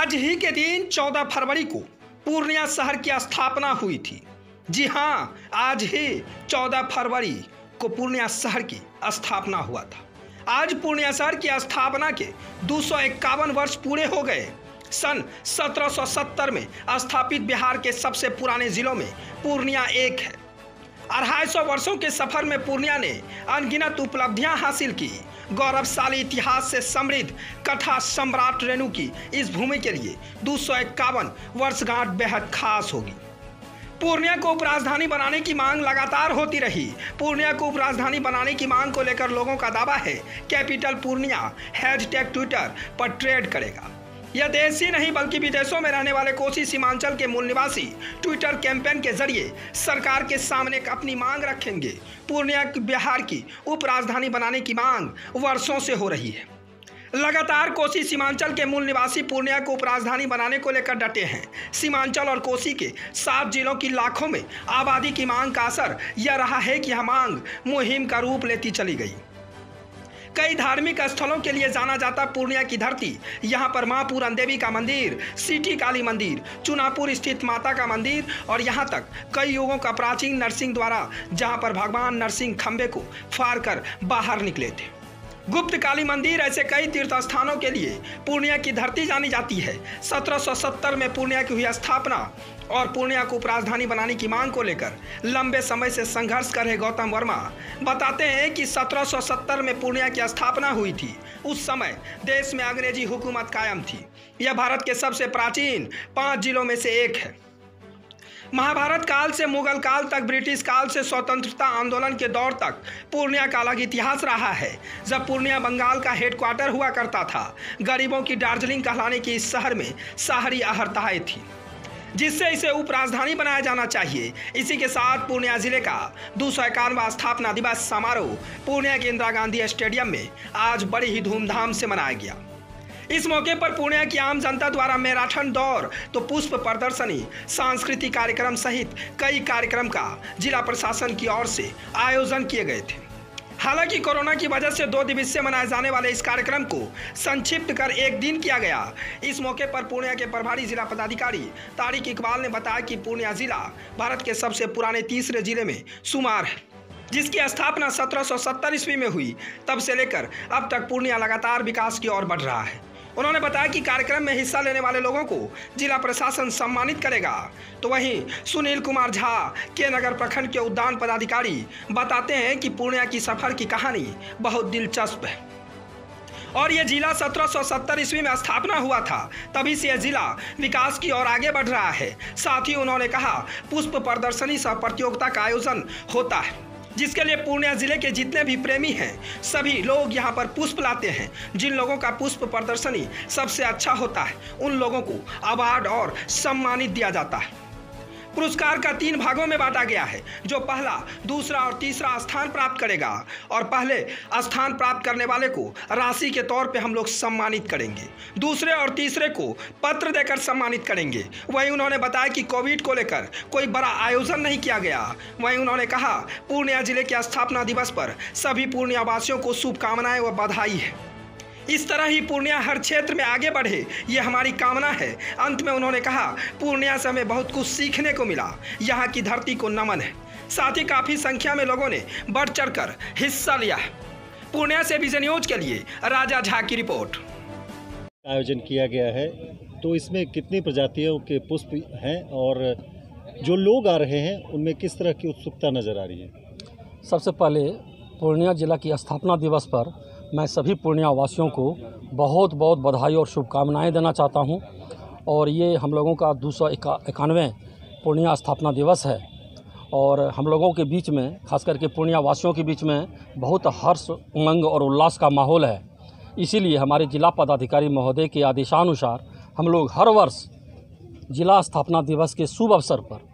आज ही के दिन 14 फरवरी को पूर्णिया शहर की स्थापना हुई थी। जी हाँ, आज ही 14 फरवरी को पूर्णिया शहर की स्थापना हुआ था। आज पूर्णिया शहर की स्थापना के 251 वर्ष पूरे हो गए। सन 1770 में स्थापित बिहार के सबसे पुराने जिलों में पूर्णिया एक है। 250 वर्षों के सफर में पूर्णिया ने अनगिनत उपलब्धियां हासिल की। गौरवशाली इतिहास से समृद्ध कथा सम्राट रेणु की इस भूमि के लिए 251 वर्षगांठ बेहद खास होगी। पूर्णिया को उपराजधानी बनाने की मांग लगातार होती रही। पूर्णिया को उपराजधानी बनाने की मांग को लेकर लोगों का दावा है, कैपिटल पूर्णिया हैशटैग ट्विटर पर ट्रेड करेगा। यह देश ही नहीं बल्कि विदेशों में रहने वाले कोसी सीमांचल के मूल निवासी ट्विटर कैंपेन के जरिए सरकार के सामने अपनी मांग रखेंगे। पूर्णिया बिहार की उपराजधानी बनाने की मांग वर्षों से हो रही है। लगातार कोसी सीमांचल के मूल निवासी पूर्णिया को उपराजधानी बनाने को लेकर डटे हैं। सीमांचल और कोसी के 7 जिलों की लाखों में आबादी की मांग का असर यह रहा है कि यह मांग मुहिम का रूप लेती चली गई। कई धार्मिक स्थलों के लिए जाना जाता पूर्णिया की धरती, यहाँ पर मां पूरन देवी का मंदिर, सिटी काली मंदिर, चुनापुर स्थित माता का मंदिर और यहाँ तक कई युगों का प्राचीन नरसिंह द्वारा, जहाँ पर भगवान नरसिंह खंबे को फाड़ कर बाहर निकले थे। गुप्त काली मंदिर, ऐसे कई तीर्थ स्थानों के लिए पूर्णिया की धरती जानी जाती है। 1770 में पूर्णिया की हुई स्थापना और पूर्णिया को उपराजधानी बनाने की मांग को लेकर लंबे समय से संघर्ष कर रहे गौतम वर्मा बताते हैं कि 1770 में पूर्णिया की स्थापना हुई थी। उस समय देश में अंग्रेजी हुकूमत कायम थी। यह भारत के सबसे प्राचीन 5 जिलों में से एक है। महाभारत काल से मुगल काल तक, ब्रिटिश काल से स्वतंत्रता आंदोलन के दौर तक पूर्णिया का अलग इतिहास रहा है। जब पूर्णिया बंगाल का हेडक्वार्टर हुआ करता था, गरीबों की दार्जिलिंग कहलाने की इस शहर में शहरी अहर्ताएं थी, जिससे इसे उपराजधानी बनाया जाना चाहिए। इसी के साथ पूर्णिया जिले का 251वां स्थापना दिवस समारोह पूर्णिया के इंदिरा गांधी स्टेडियम में आज बड़ी ही धूमधाम से मनाया गया। इस मौके पर पूर्णिया की आम जनता द्वारा मैराथन दौड़, तो पुष्प प्रदर्शनी, सांस्कृतिक कार्यक्रम सहित कई कार्यक्रम का जिला प्रशासन की ओर से आयोजन किए गए थे। हालांकि कोरोना की वजह से 2 दिवसीय मनाए जाने वाले इस कार्यक्रम को संक्षिप्त कर 1 दिन किया गया। इस मौके पर पूर्णिया के प्रभारी जिला पदाधिकारी तारिक इकबाल ने बताया कि पूर्णिया जिला भारत के सबसे पुराने तीसरे जिले में शुमार है, जिसकी स्थापना 1770 ईस्वी में हुई। तब से लेकर अब तक पूर्णिया लगातार विकास की ओर बढ़ रहा है। उन्होंने बताया कि कार्यक्रम में हिस्सा लेने वाले लोगों को जिला प्रशासन सम्मानित करेगा। तो वहीं सुनील कुमार झा के नगर प्रखंड के उद्यान पदाधिकारी बताते हैं कि पूर्णिया की सफर की कहानी बहुत दिलचस्प है और यह जिला 1770 ईस्वी में स्थापना हुआ था। तभी से यह जिला विकास की ओर आगे बढ़ रहा है। साथ ही उन्होंने कहा, पुष्प प्रदर्शनी सह प्रतियोगिता का आयोजन होता है, जिसके लिए पूर्णिया जिले के जितने भी प्रेमी हैं सभी लोग यहां पर पुष्प लाते हैं। जिन लोगों का पुष्प प्रदर्शनी सबसे अच्छा होता है उन लोगों को अवार्ड और सम्मानित दिया जाता है। पुरस्कार का 3 भागों में बांटा गया है, जो पहला, दूसरा और तीसरा स्थान प्राप्त करेगा और पहले स्थान प्राप्त करने वाले को राशि के तौर पे हम लोग सम्मानित करेंगे, दूसरे और तीसरे को पत्र देकर सम्मानित करेंगे। वहीं उन्होंने बताया कि कोविड को लेकर कोई बड़ा आयोजन नहीं किया गया। वहीं उन्होंने कहा, पूर्णिया जिले के स्थापना दिवस पर सभी पूर्णिया वासियों को शुभकामनाएं व बधाई है। इस तरह ही पूर्णिया हर क्षेत्र में आगे बढ़े, ये हमारी कामना है। अंत में उन्होंने कहा, पूर्णिया से हमें बहुत कुछ सीखने को मिला, यहाँ की धरती को नमन है। साथ ही काफ़ी संख्या में लोगों ने बढ़ चढ़कर हिस्सा लिया है। पूर्णिया से विजन न्यूज के लिए राजा झा की रिपोर्ट। आयोजन किया गया है, तो इसमें कितनी प्रजातियों के पुष्प हैं और जो लोग आ रहे हैं उनमें किस तरह की उत्सुकता नज़र आ रही है? सबसे पहले पूर्णिया जिला की स्थापना दिवस पर मैं सभी पूर्णिया वासियों को बहुत बहुत बधाई और शुभकामनाएं देना चाहता हूं। और ये हम लोगों का 291 पूर्णिया स्थापना दिवस है और हम लोगों के बीच में, खास करके पूर्णिया वासियों के बीच में बहुत हर्ष, उमंग और उल्लास का माहौल है। इसीलिए हमारे जिला पदाधिकारी महोदय के आदेशानुसार हम लोग हर वर्ष जिला स्थापना दिवस के शुभ अवसर पर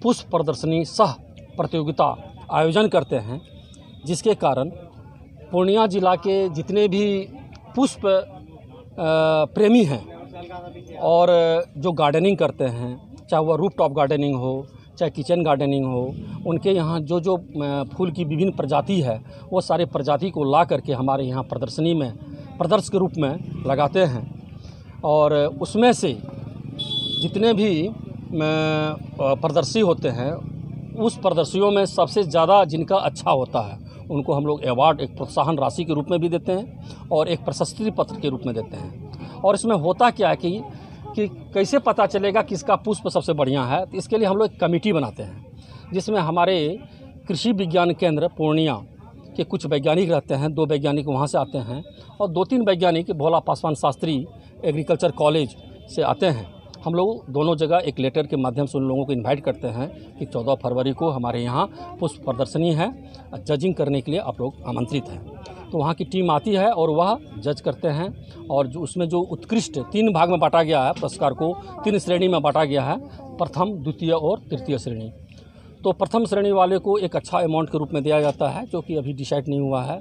पुष्प प्रदर्शनी सह प्रतियोगिता आयोजन करते हैं, जिसके कारण पूर्णिया जिला के जितने भी पुष्प प्रेमी हैं और जो गार्डनिंग करते हैं, चाहे वह रूफटॉप गार्डनिंग हो, चाहे किचन गार्डनिंग हो, उनके यहाँ जो जो फूल की विभिन्न प्रजाति है वो सारे प्रजाति को ला करके हमारे यहाँ प्रदर्शनी में प्रदर्शन के रूप में लगाते हैं। और उसमें से जितने भी प्रदर्शी होते हैं उस प्रदर्शियों में सबसे ज़्यादा जिनका अच्छा होता है उनको हम लोग अवार्ड एक प्रोत्साहन राशि के रूप में भी देते हैं और एक प्रशस्ति पत्र के रूप में देते हैं। और इसमें होता क्या है कि कैसे पता चलेगा किसका पुष्प सबसे बढ़िया है, तो इसके लिए हम लोग एक कमेटी बनाते हैं जिसमें हमारे कृषि विज्ञान केंद्र पूर्णिया के कुछ वैज्ञानिक रहते हैं, 2 वैज्ञानिक वहाँ से आते हैं और 2-3 वैज्ञानिक भोला पासवान शास्त्री एग्रीकल्चर कॉलेज से आते हैं। हम लोग दोनों जगह एक लेटर के माध्यम से उन लोगों को इनवाइट करते हैं कि 14 फरवरी को हमारे यहाँ पुष्प प्रदर्शनी है, जजिंग करने के लिए आप लोग आमंत्रित हैं। तो वहाँ की टीम आती है और वह जज करते हैं और जो उसमें जो उत्कृष्ट 3 भाग में बांटा गया है, पुरस्कार को 3 श्रेणी में बांटा गया है, प्रथम, द्वितीय और तृतीय श्रेणी। तो प्रथम श्रेणी वाले को एक अच्छा अमाउंट के रूप में दिया जाता है जो कि अभी डिसाइड नहीं हुआ है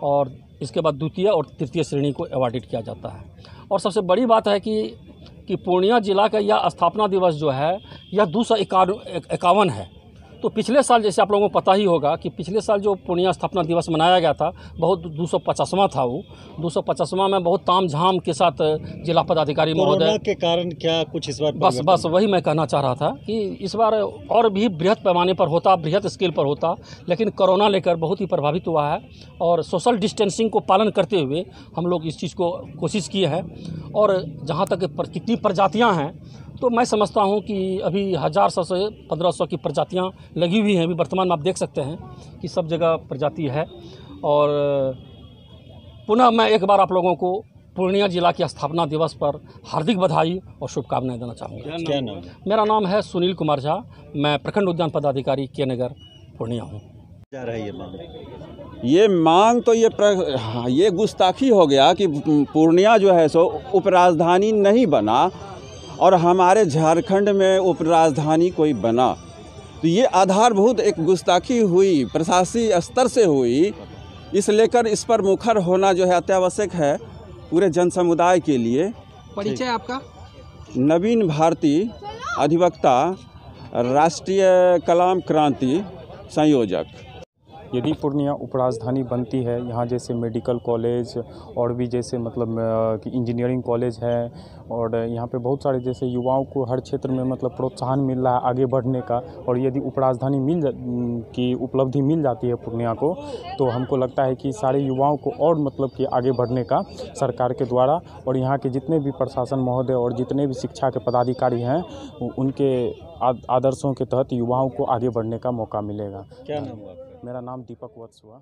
और इसके बाद द्वितीय और तृतीय श्रेणी को अवार्डिड किया जाता है। और सबसे बड़ी बात है कि पूर्णिया जिला का यह स्थापना दिवस जो है यह 251 है। तो पिछले साल जैसे आप लोगों को पता ही होगा कि पिछले साल जो पूर्णिया स्थापना दिवस मनाया गया था बहुत 250वां था। वो 250वां में बहुत तामझाम के साथ जिला पदाधिकारी महोदय के कारण क्या कुछ इस बार बस वही मैं कहना चाह रहा था कि इस बार और भी बृहद पैमाने पर होता, बृहद स्केल पर होता, लेकिन कोरोना लेकर बहुत ही प्रभावित हुआ है और सोशल डिस्टेंसिंग को पालन करते हुए हम लोग इस चीज़ को कोशिश किए हैं। और जहाँ तक कितनी प्रजातियाँ हैं तो मैं समझता हूं कि अभी 1000 से 1500 की प्रजातियां लगी हुई हैं। अभी वर्तमान में आप देख सकते हैं कि सब जगह प्रजाति है। और पुनः मैं एक बार आप लोगों को पूर्णिया जिला की स्थापना दिवस पर हार्दिक बधाई और शुभकामनाएं देना चाहूँगा। क्या नाम है? मेरा नाम है सुनील कुमार झा, मैं प्रखंड उद्यान पदाधिकारी के नगर पूर्णिया हूँ। क्या रहा ये मांग? ये मांग तो ये गुस्ताखी हो गया कि पूर्णिया जो है सो उपराजधानी नहीं बना और हमारे झारखंड में उपराजधानी कोई बना, तो ये आधारभूत एक गुस्ताखी हुई, प्रशासनिक स्तर से हुई। इस लेकर इस पर मुखर होना जो है अत्यावश्यक है पूरे जन समुदाय के लिए। परिचय आपका? नवीन भारती, अधिवक्ता, राष्ट्रीय कलाम क्रांति संयोजक। यदि पूर्णिया उपराजधानी बनती है, यहाँ जैसे मेडिकल कॉलेज और भी जैसे मतलब कि इंजीनियरिंग कॉलेज है और यहाँ पे बहुत सारे जैसे युवाओं को हर क्षेत्र में मतलब प्रोत्साहन मिल रहा है आगे बढ़ने का, और यदि उपराजधानी की उपलब्धि मिल जाती है पूर्णिया को, तो हमको लगता है कि सारे युवाओं को और मतलब कि आगे बढ़ने का सरकार के द्वारा और यहाँ के जितने भी प्रशासन महोदय और जितने भी शिक्षा के पदाधिकारी हैं उनके आदर्शों के तहत युवाओं को आगे बढ़ने का मौका मिलेगा। क्या नाम हुआ? मेरा नाम दीपक वत्स हुआ।